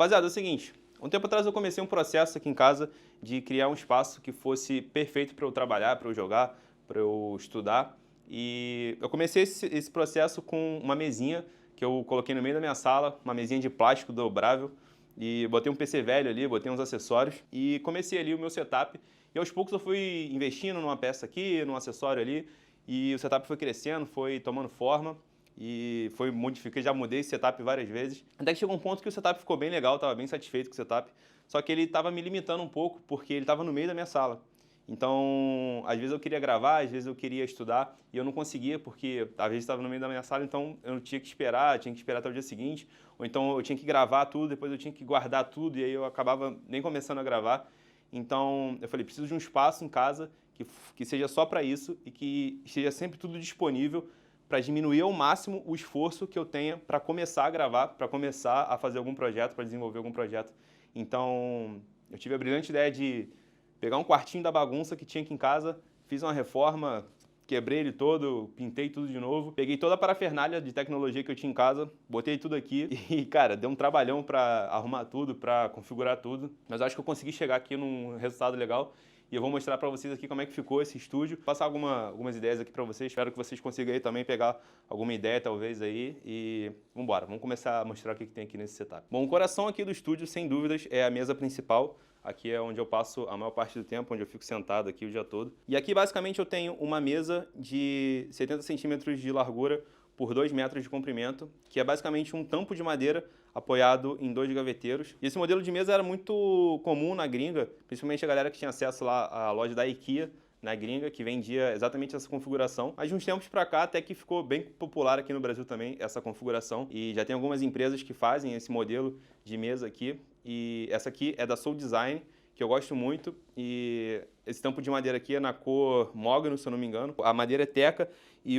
Rapaziada, é o seguinte, um tempo atrás eu comecei um processo aqui em casa de criar um espaço que fosse perfeito para eu trabalhar, para eu jogar, para eu estudar. E eu comecei esse processo com uma mesinha que eu coloquei no meio da minha sala, uma mesinha de plástico dobrável, e botei um PC velho ali, botei uns acessórios e comecei ali o meu setup. E aos poucos eu fui investindo numa peça aqui, num acessório ali, e o setup foi crescendo, foi tomando forma. E foi modifiquei, já mudei esse setup várias vezes. Até que chegou um ponto que o setup ficou bem legal, estava bem satisfeito com o setup. Só que ele estava me limitando um pouco, porque ele estava no meio da minha sala. Então, às vezes eu queria gravar, às vezes eu queria estudar, e eu não conseguia, porque às vezes estava no meio da minha sala, então eu tinha que esperar até o dia seguinte, ou então eu tinha que gravar tudo, depois eu tinha que guardar tudo, e aí eu acabava nem começando a gravar. Então, eu falei, preciso de um espaço em casa que seja só para isso e que esteja sempre tudo disponível para diminuir ao máximo o esforço que eu tenha para começar a gravar, para começar a fazer algum projeto, para desenvolver algum projeto. Então, eu tive a brilhante ideia de pegar um quartinho da bagunça que tinha aqui em casa, fiz uma reforma, quebrei ele todo, pintei tudo de novo, peguei toda a parafernália de tecnologia que eu tinha em casa, botei tudo aqui e, cara, deu um trabalhão para arrumar tudo, para configurar tudo, mas eu acho que eu consegui chegar aqui num resultado legal. E eu vou mostrar para vocês aqui como é que ficou esse estúdio, passar algumas ideias aqui para vocês, espero que vocês consigam aí também pegar alguma ideia talvez aí e vamos começar a mostrar o que tem aqui nesse setup. Bom, o coração aqui do estúdio, sem dúvidas, é a mesa principal. Aqui é onde eu passo a maior parte do tempo, onde eu fico sentado aqui o dia todo. E aqui basicamente eu tenho uma mesa de 70 centímetros de largura por 2 metros de comprimento, que é basicamente um tampo de madeira apoiado em 2 gaveteiros. E esse modelo de mesa era muito comum na gringa, principalmente a galera que tinha acesso lá à loja da IKEA, na gringa, que vendia exatamente essa configuração. Mas de uns tempos para cá até que ficou bem popular aqui no Brasil também essa configuração. E já tem algumas empresas que fazem esse modelo de mesa aqui. E essa aqui é da Soul Design, que eu gosto muito, e esse tampo de madeira aqui é na cor mogno, se eu não me engano. A madeira é teca e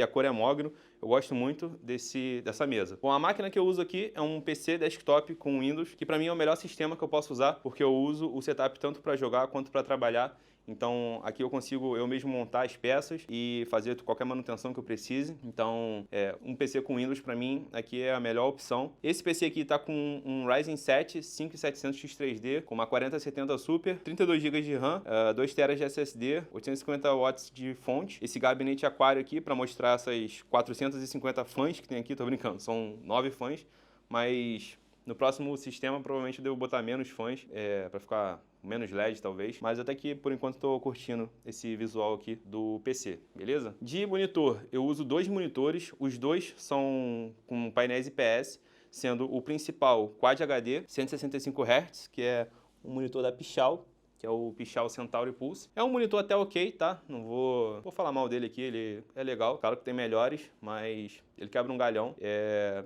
a cor é mogno. Eu gosto muito dessa mesa. Bom, a máquina que eu uso aqui é um PC desktop com Windows, que para mim é o melhor sistema que eu posso usar, porque eu uso o setup tanto para jogar quanto para trabalhar. Então aqui eu consigo eu mesmo montar as peças e fazer qualquer manutenção que eu precise. Então um PC com Windows para mim aqui é a melhor opção. Esse PC aqui está com um Ryzen 7 5700X3D com uma 4070 Super, 32 GB de RAM, 2 TB de SSD, 850 watts de fonte. Esse gabinete aquário aqui para mostrar essas 450 fãs que tem aqui, tô brincando, são 9 fãs, mas no próximo sistema provavelmente eu devo botar menos fãs para ficar menos LED talvez, mas até que por enquanto estou curtindo esse visual aqui do PC, beleza? De monitor, eu uso 2 monitores, os dois são com painéis IPS, sendo o principal Quad HD 165 Hz, que é um monitor da Pichau, que é o Pichau Centauri Pulse. É um monitor até ok, tá? Não vou falar mal dele aqui, ele é legal. Claro que tem melhores, mas ele quebra um galhão.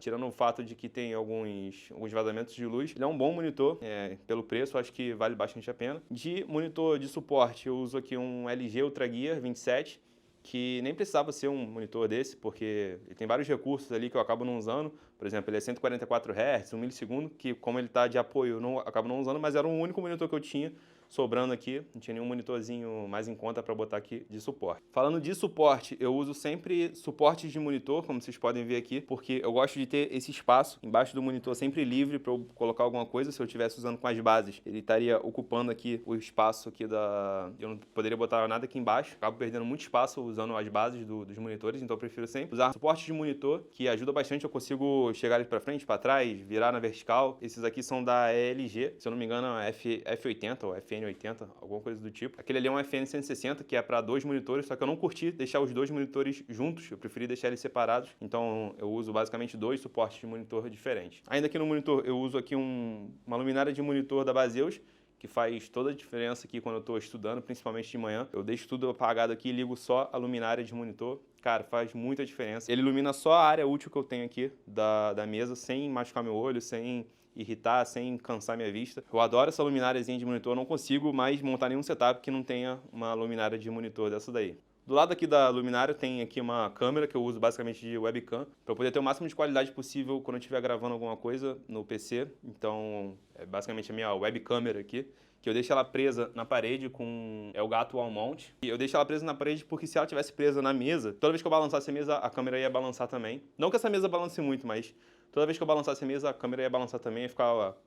Tirando o fato de que tem alguns vazamentos de luz, ele é um bom monitor. Pelo preço, acho que vale bastante a pena. De monitor de suporte, eu uso aqui um LG Ultra Gear 27, que nem precisava ser um monitor desse, porque ele tem vários recursos ali que eu acabo não usando. Por exemplo, ele é 144 Hz, 1 milissegundo, que como ele está de apoio, eu acabo não usando, mas era o único monitor que eu tinha sobrando aqui, não tinha nenhum monitorzinho mais em conta para botar aqui de suporte. Falando de suporte, eu uso sempre suportes de monitor, como vocês podem ver aqui, porque eu gosto de ter esse espaço embaixo do monitor sempre livre para eu colocar alguma coisa. Se eu estivesse usando com as bases, ele estaria ocupando aqui o espaço aqui eu não poderia botar nada aqui embaixo, acabo perdendo muito espaço usando as bases dos monitores, então eu prefiro sempre usar suporte de monitor, que ajuda bastante. Eu consigo chegar ali para frente, para trás, virar na vertical. Esses aqui são da LG, se eu não me engano é F80 ou FN80, alguma coisa do tipo. Aquele ali é um FN160, que é para 2 monitores, só que eu não curti deixar os 2 monitores juntos, eu preferi deixar eles separados, então eu uso basicamente 2 suportes de monitor diferentes. Ainda aqui no monitor, eu uso aqui uma luminária de monitor da Baseus, que faz toda a diferença aqui quando eu estou estudando, principalmente de manhã. Eu deixo tudo apagado aqui e ligo só a luminária de monitor. Cara, faz muita diferença. Ele ilumina só a área útil que eu tenho aqui da mesa, sem machucar meu olho, sem irritar, sem cansar minha vista. Eu adoro essa lumináriazinha de monitor, eu não consigo mais montar nenhum setup que não tenha uma luminária de monitor dessa daí. Do lado aqui da luminária tem aqui uma câmera que eu uso basicamente de webcam, para eu poder ter o máximo de qualidade possível quando eu estiver gravando alguma coisa no PC. Então, é basicamente a minha webcam aqui, que eu deixo ela presa na parede com o gato wall mount. E eu deixo ela presa na parede porque se ela tivesse presa na mesa, toda vez que eu balançasse a mesa, a câmera ia balançar também. Não que essa mesa balance muito, mas toda vez que eu balançasse a mesa, a câmera ia balançar também,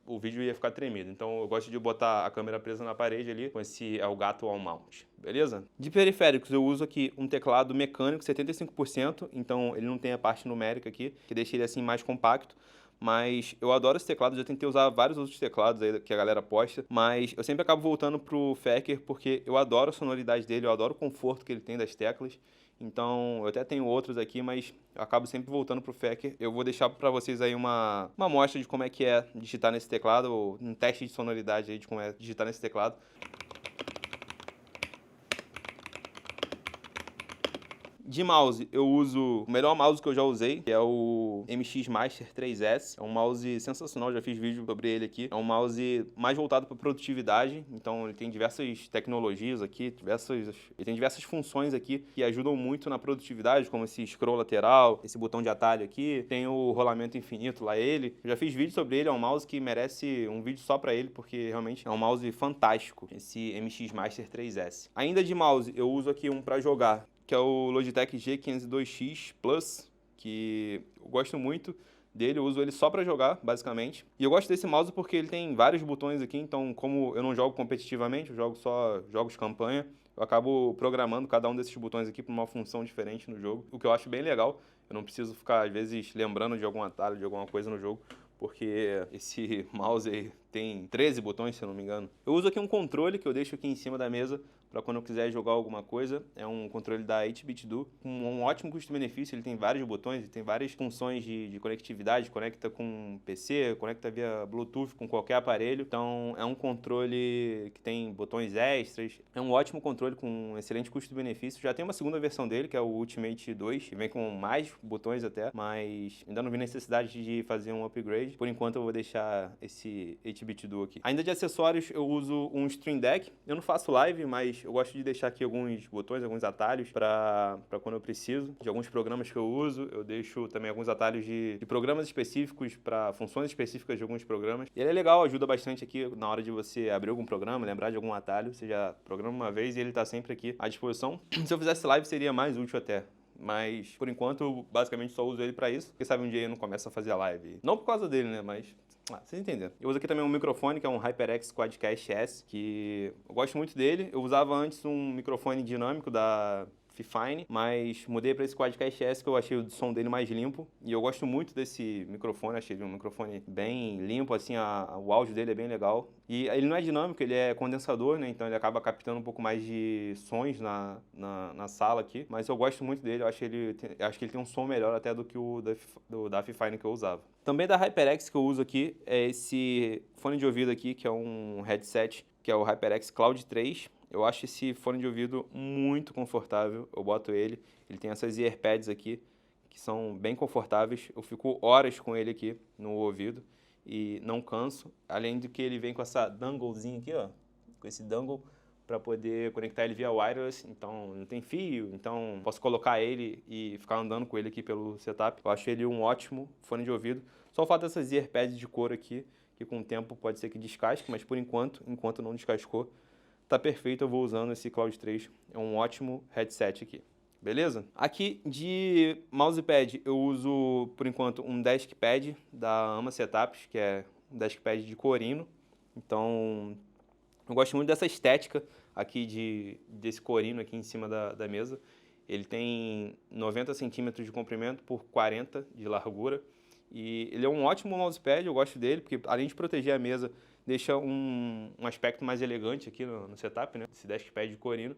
o vídeo ia ficar tremido. Então eu gosto de botar a câmera presa na parede ali, com esse Elgato Wall Mount, beleza? De periféricos, eu uso aqui um teclado mecânico, 75%, então ele não tem a parte numérica aqui, que deixa ele assim mais compacto. Mas eu adoro esse teclado, já tentei usar vários outros teclados aí que a galera posta, mas eu sempre acabo voltando pro Fecker porque eu adoro a sonoridade dele, eu adoro o conforto que ele tem das teclas. Então, eu até tenho outros aqui, mas eu acabo sempre voltando pro Fecker. Eu vou deixar para vocês aí uma amostra de como é que é digitar nesse teclado, um teste de sonoridade aí de como é digitar nesse teclado. De mouse, eu uso o melhor mouse que eu já usei, que é o MX Master 3S. É um mouse sensacional, já fiz vídeo sobre ele aqui. É um mouse mais voltado para produtividade, então ele tem diversas tecnologias aqui, ele tem diversas funções aqui que ajudam muito na produtividade, como esse scroll lateral, esse botão de atalho aqui, tem o rolamento infinito lá ele. Eu já fiz vídeo sobre ele, é um mouse que merece um vídeo só para ele, porque realmente é um mouse fantástico, esse MX Master 3S. Ainda de mouse, eu uso aqui um para jogar, que é o Logitech G502X Plus, que eu gosto muito dele, eu uso ele só para jogar, basicamente. E eu gosto desse mouse porque ele tem vários botões aqui, então como eu não jogo competitivamente, eu jogo só jogos campanha, eu acabo programando cada um desses botões aqui para uma função diferente no jogo, o que eu acho bem legal. Eu não preciso ficar, às vezes, lembrando de algum atalho, de alguma coisa no jogo, porque esse mouse aí tem 13 botões, se eu não me engano. Eu uso aqui um controle que eu deixo aqui em cima da mesa para quando eu quiser jogar alguma coisa. É um controle da 8-bit do, com um ótimo custo-benefício. Ele tem vários botões, ele tem várias funções de conectividade, conecta com PC, conecta via Bluetooth com qualquer aparelho. Então é um controle que tem botões extras. É um ótimo controle com um excelente custo-benefício. Já tem uma segunda versão dele, que é o Ultimate 2, que vem com mais botões até, mas ainda não vi necessidade de fazer um upgrade. Por enquanto eu vou deixar esse 8-bit Duo aqui. Ainda de acessórios, eu uso um Stream Deck. Eu não faço live, mas eu gosto de deixar aqui alguns botões, alguns atalhos para quando eu preciso. De alguns programas que eu uso, eu deixo também alguns atalhos de programas específicos para funções específicas de alguns programas. E ele é legal, ajuda bastante aqui na hora de você abrir algum programa, lembrar de algum atalho. Você já programa uma vez e ele está sempre aqui à disposição. Se eu fizesse live, seria mais útil até. Mas, por enquanto, eu basicamente só uso ele pra isso. Quem sabe um dia eu não começo a fazer a live. Não por causa dele, né? Mas, vocês entenderam. Eu uso aqui também um microfone, que é um HyperX Quadcast S, que eu gosto muito dele. Eu usava antes um microfone dinâmico da Fifine, mas mudei para esse Quadcast S que eu achei o som dele mais limpo. E eu gosto muito desse microfone, achei ele um microfone bem limpo, assim, o áudio dele é bem legal. E ele não é dinâmico, ele é condensador, né? Então ele acaba captando um pouco mais de sons na sala aqui. Mas eu gosto muito dele, eu acho que ele tem um som melhor até do que o da Fifine que eu usava. Também da HyperX que eu uso aqui é esse fone de ouvido aqui, que é um headset, que é o HyperX Cloud 3. Eu acho esse fone de ouvido muito confortável, eu boto ele tem essas earpads aqui, que são bem confortáveis, eu fico horas com ele aqui no ouvido e não canso, além do que ele vem com essa donglezinha aqui, ó, com esse dongle para poder conectar ele via wireless, então não tem fio, então posso colocar ele e ficar andando com ele aqui pelo setup. Eu acho ele um ótimo fone de ouvido, só o fato dessas earpads de couro aqui, que com o tempo pode ser que descasque, mas por enquanto não descascou, tá perfeito, eu vou usando esse Cloud 3, é um ótimo headset aqui, beleza? Aqui de mousepad eu uso, por enquanto, um deskpad da AMA Setups, que é um deskpad de corino, então eu gosto muito dessa estética aqui desse corino aqui em cima da mesa. Ele tem 90 centímetros de comprimento por 40 de largura, e ele é um ótimo mousepad, eu gosto dele, porque além de proteger a mesa, deixa um aspecto mais elegante aqui no setup, né? Esse deskpad de corino.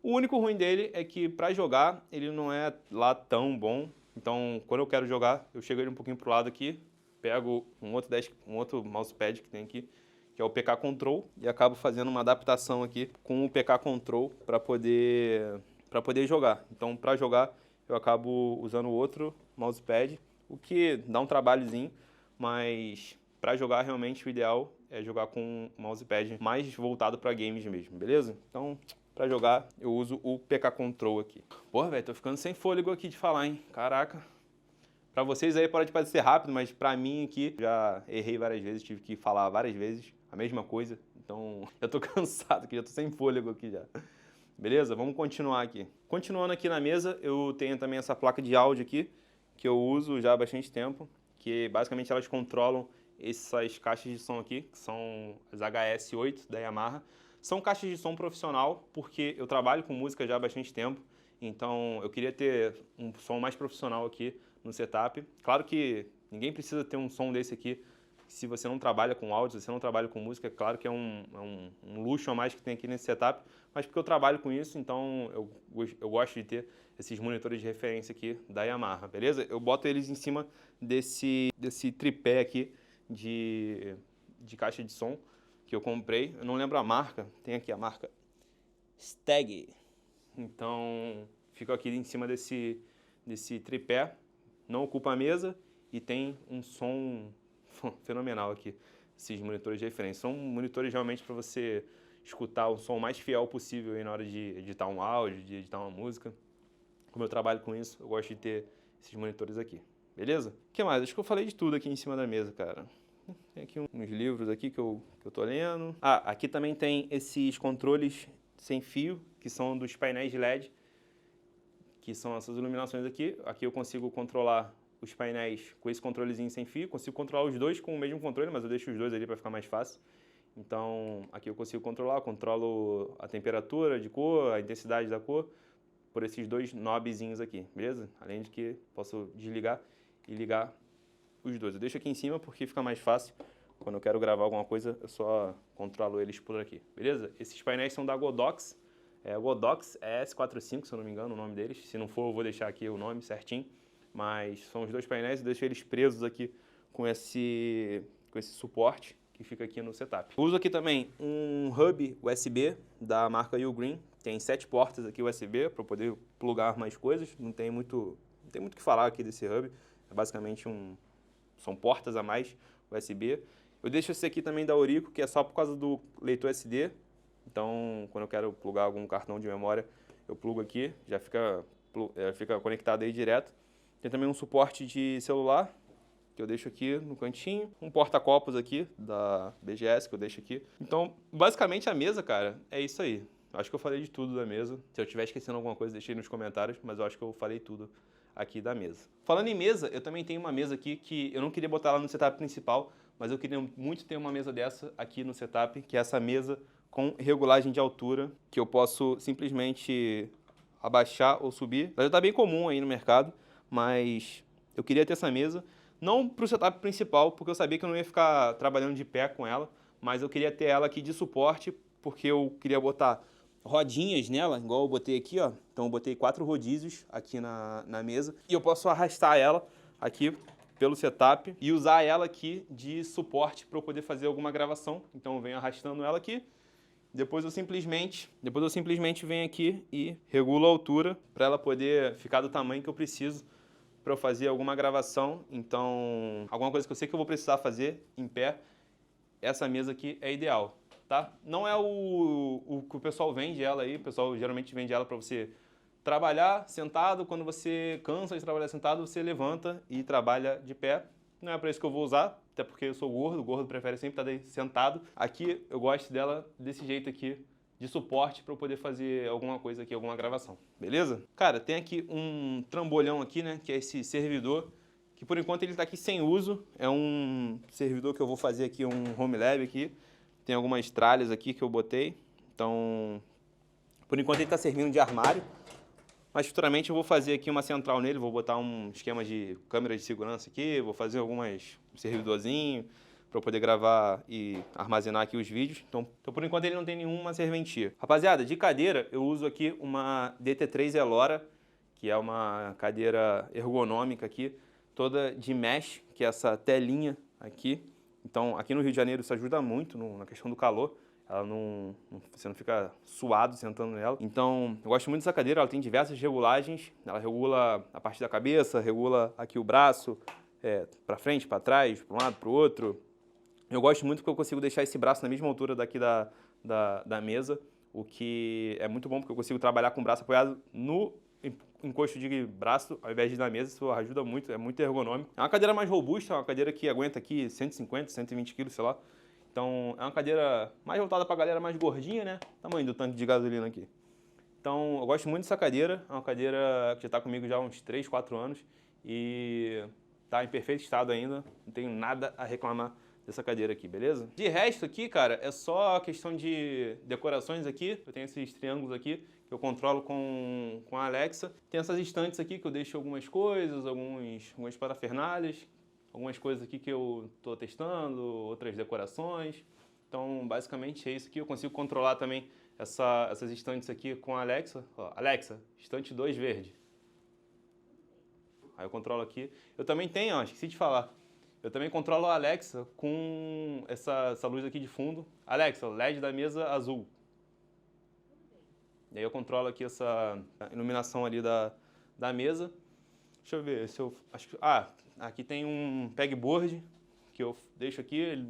O único ruim dele é que para jogar ele não é lá tão bom. Então, quando eu quero jogar, eu chego ele um pouquinho pro lado aqui, pego um outro mousepad que tem aqui, que é o PK Control, e acabo fazendo uma adaptação aqui com o PK Control para poder jogar. Então, para jogar, eu acabo usando outro mousepad, o que dá um trabalhozinho, mas para jogar realmente o ideal é jogar com um mousepad mais voltado para games mesmo, beleza? Então, para jogar, eu uso o PK Control aqui. Porra, velho, tô ficando sem fôlego aqui de falar, hein? Caraca. Para vocês aí pode parecer rápido, mas para mim aqui, já errei várias vezes, tive que falar várias vezes a mesma coisa. Então, já tô cansado aqui, já tô sem fôlego aqui já. Beleza? Vamos continuar aqui. Continuando aqui na mesa, eu tenho também essa placa de áudio aqui, que eu uso já há bastante tempo, que basicamente elas controlam essas caixas de som aqui, que são as HS8 da Yamaha. São caixas de som profissional, porque eu trabalho com música já há bastante tempo, então eu queria ter um som mais profissional aqui no setup. Claro que ninguém precisa ter um som desse aqui se você não trabalha com áudio, se você não trabalha com música. Claro que é um luxo a mais que tem aqui nesse setup, mas porque eu trabalho com isso, então eu gosto de ter esses monitores de referência aqui da Yamaha, beleza? Eu boto eles em cima desse tripé aqui de caixa de som que eu comprei. Eu não lembro a marca, tem aqui a marca Stag. Então, fico aqui em cima desse tripé, não ocupa a mesa e tem um som fenomenal aqui, esses monitores de referência. São monitores realmente para você escutar o som mais fiel possível aí na hora de editar um áudio, de editar uma música. Como eu trabalho com isso, eu gosto de ter esses monitores aqui, beleza? O que mais? Acho que eu falei de tudo aqui em cima da mesa, cara. Tem aqui uns livros aqui que eu tô lendo. Ah, aqui também tem esses controles sem fio, que são dos painéis de LED, que são essas iluminações aqui. Aqui eu consigo controlar os painéis com esse controlezinho sem fio. Consigo controlar os dois com o mesmo controle, mas eu deixo os dois ali para ficar mais fácil. Então, aqui eu consigo controlar, controlo a temperatura de cor, a intensidade da cor, por esses dois knobzinhos aqui, beleza? Além de que posso desligar e ligar os dois. Eu deixo aqui em cima porque fica mais fácil. Quando eu quero gravar alguma coisa, eu só controlo eles por aqui, beleza? Esses painéis são da Godox. Godox ES45, se eu não me engano, o nome deles. Se não for, eu vou deixar aqui o nome certinho. Mas são os dois painéis, eu deixo eles presos aqui com esse suporte que fica aqui no setup. Uso aqui também um hub USB da marca Ugreen. Tem 7 portas aqui USB para poder plugar mais coisas. Não tem muito o que falar aqui desse hub. É basicamente são portas a mais USB. Eu deixo esse aqui também da Aurico, que é só por causa do leitor SD. Então, quando eu quero plugar algum cartão de memória, eu plugo aqui, já fica conectado aí direto. Tem também um suporte de celular, que eu deixo aqui no cantinho. Um porta-copos aqui, da BGS, que eu deixo aqui. Então, basicamente a mesa, cara, é isso aí. Acho que eu falei de tudo da mesa. Se eu estiver esquecendo alguma coisa, deixei nos comentários, mas eu acho que eu falei tudo aqui da mesa. Falando em mesa, eu também tenho uma mesa aqui que eu não queria botar lá no setup principal, mas eu queria muito ter uma mesa dessa aqui no setup, que é essa mesa com regulagem de altura, que eu posso simplesmente abaixar ou subir. Ela já está bem comum aí no mercado, mas eu queria ter essa mesa, não para o setup principal, porque eu sabia que eu não ia ficar trabalhando de pé com ela, mas eu queria ter ela aqui de suporte, porque eu queria botar rodinhas nela, igual eu botei aqui, ó. Então eu botei 4 rodízios aqui na mesa e eu posso arrastar ela aqui pelo setup e usar ela aqui de suporte para eu poder fazer alguma gravação. Então eu venho arrastando ela aqui. Depois eu simplesmente venho aqui e regulo a altura para ela poder ficar do tamanho que eu preciso para eu fazer alguma gravação. Então, alguma coisa que eu sei que eu vou precisar fazer em pé, essa mesa aqui é ideal, tá? Não é o que o pessoal vende ela aí, o pessoal geralmente vende ela para você trabalhar sentado. Quando você cansa de trabalhar sentado, você levanta e trabalha de pé. Não é para isso que eu vou usar, até porque eu sou gordo, o gordo prefere sempre estar sentado. Aqui eu gosto dela desse jeito aqui, de suporte para eu poder fazer alguma coisa aqui, alguma gravação, beleza? Cara, tem aqui um trambolhão aqui, né, que é esse servidor, que por enquanto ele está aqui sem uso. É um servidor que eu vou fazer aqui, um home lab aqui. Tem algumas tralhas aqui que eu botei, então por enquanto ele está servindo de armário. Mas futuramente eu vou fazer aqui uma central nele, vou botar um esquema de câmera de segurança aqui, vou fazer um servidorzinho para eu poder gravar e armazenar aqui os vídeos. Então, por enquanto ele não tem nenhuma serventia. Rapaziada, de cadeira eu uso aqui uma DT3 Elora, que é uma cadeira ergonômica aqui, toda de mesh, que é essa telinha aqui. Então, aqui no Rio de Janeiro isso ajuda muito na questão do calor. Ela você não fica suado sentando nela. Então, eu gosto muito dessa cadeira, ela tem diversas regulagens. Ela regula a parte da cabeça, regula aqui o braço, para frente, para trás, para um lado, para o outro. Eu gosto muito porque eu consigo deixar esse braço na mesma altura daqui da mesa, o que é muito bom porque eu consigo trabalhar com o braço apoiado no encosto de braço, ao invés de na mesa. Isso ajuda muito, é muito ergonômico. É uma cadeira mais robusta, é uma cadeira que aguenta aqui 150, 120 quilos, sei lá. Então, é uma cadeira mais voltada para a galera mais gordinha, né? Tamanho do tanque de gasolina aqui. Então, eu gosto muito dessa cadeira. É uma cadeira que já está comigo já há uns 3, 4 anos. E tá em perfeito estado ainda, não tenho nada a reclamar dessa cadeira aqui, beleza? De resto aqui, cara, é só questão de decorações aqui. Eu tenho esses triângulos aqui que eu controlo com a Alexa. Tem essas estantes aqui que eu deixo algumas coisas, algumas parafernálias, algumas coisas aqui que eu tô testando, outras decorações. Então, basicamente é isso aqui. Eu consigo controlar também essas estantes aqui com a Alexa. Ó, Alexa, estante 2 verde. Aí eu controlo aqui. Eu também tenho, ó, esqueci de falar. Eu também controlo a Alexa com essa luz aqui de fundo. Alexa, LED da mesa azul. E aí eu controlo aqui essa iluminação ali da mesa. Deixa eu ver se eu... Acho que, aqui tem um pegboard que eu deixo aqui.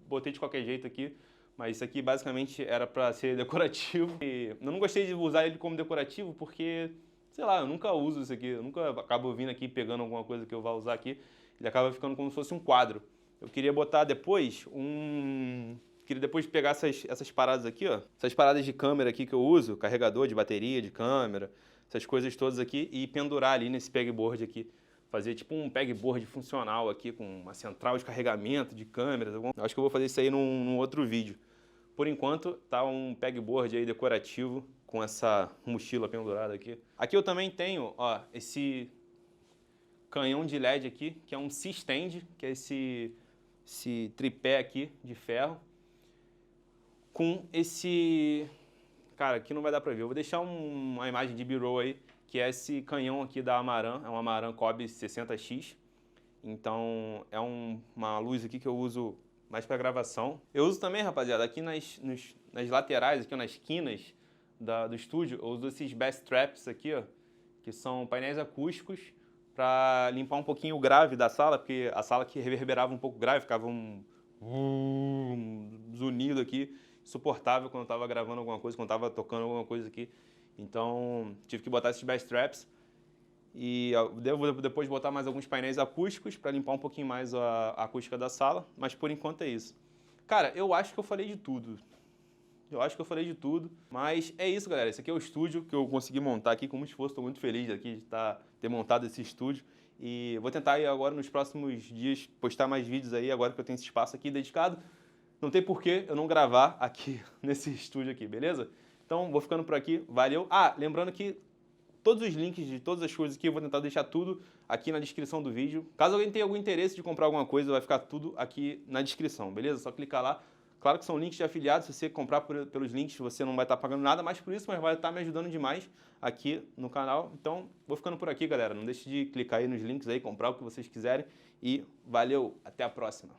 Botei de qualquer jeito aqui. Mas isso aqui basicamente era para ser decorativo. E eu não gostei de usar ele como decorativo porque, sei lá, eu nunca uso isso aqui. Eu nunca acabo vindo aqui pegando alguma coisa que eu vá usar aqui. Ele acaba ficando como se fosse um quadro. Eu queria botar depois Queria depois pegar essas paradas aqui, ó. Essas paradas de câmera aqui que eu uso, carregador de bateria, de câmera, essas coisas todas aqui, e pendurar ali nesse pegboard aqui. Fazer tipo um pegboard funcional aqui, com uma central de carregamento de câmeras. Eu acho que eu vou fazer isso aí num outro vídeo. Por enquanto, tá um pegboard aí decorativo com essa mochila pendurada aqui. Aqui eu também tenho, ó, esse canhão de LED aqui, que é um C-stand, que é esse tripé aqui de ferro, com esse... Cara, aqui não vai dar pra ver. Eu vou deixar uma imagem de B-roll aí, que é esse canhão aqui da Amaran, é uma Amaran Cobb 60X. Então, é uma luz aqui que eu uso mais para gravação. Eu uso também, rapaziada, aqui nas laterais, aqui nas quinas do estúdio, eu uso esses bass traps aqui, ó, que são painéis acústicos para limpar um pouquinho o grave da sala, porque a sala que reverberava um pouco o grave, ficava um zunido aqui, insuportável quando eu estava gravando alguma coisa, quando eu estava tocando alguma coisa aqui. Então, tive que botar esses bass traps. E eu devo depois botar mais alguns painéis acústicos para limpar um pouquinho mais a acústica da sala, mas por enquanto é isso. Cara, eu acho que eu falei de tudo. Mas é isso, galera. Esse aqui é o estúdio que eu consegui montar aqui com muito esforço. Estou muito feliz aqui de ter montado esse estúdio. E vou tentar aí agora nos próximos dias postar mais vídeos aí, agora que eu tenho esse espaço aqui dedicado. Não tem porquê eu não gravar aqui nesse estúdio aqui, beleza? Então, vou ficando por aqui. Valeu. Lembrando que todos os links de todas as coisas aqui eu vou tentar deixar tudo aqui na descrição do vídeo. Caso alguém tenha algum interesse de comprar alguma coisa, vai ficar tudo aqui na descrição, beleza? Só clicar lá. Claro que são links de afiliados, se você comprar pelos links você não vai estar pagando nada mais por isso, mas vai estar me ajudando demais aqui no canal. Então, vou ficando por aqui, galera. Não deixe de clicar aí nos links aí, comprar o que vocês quiserem e valeu, até a próxima.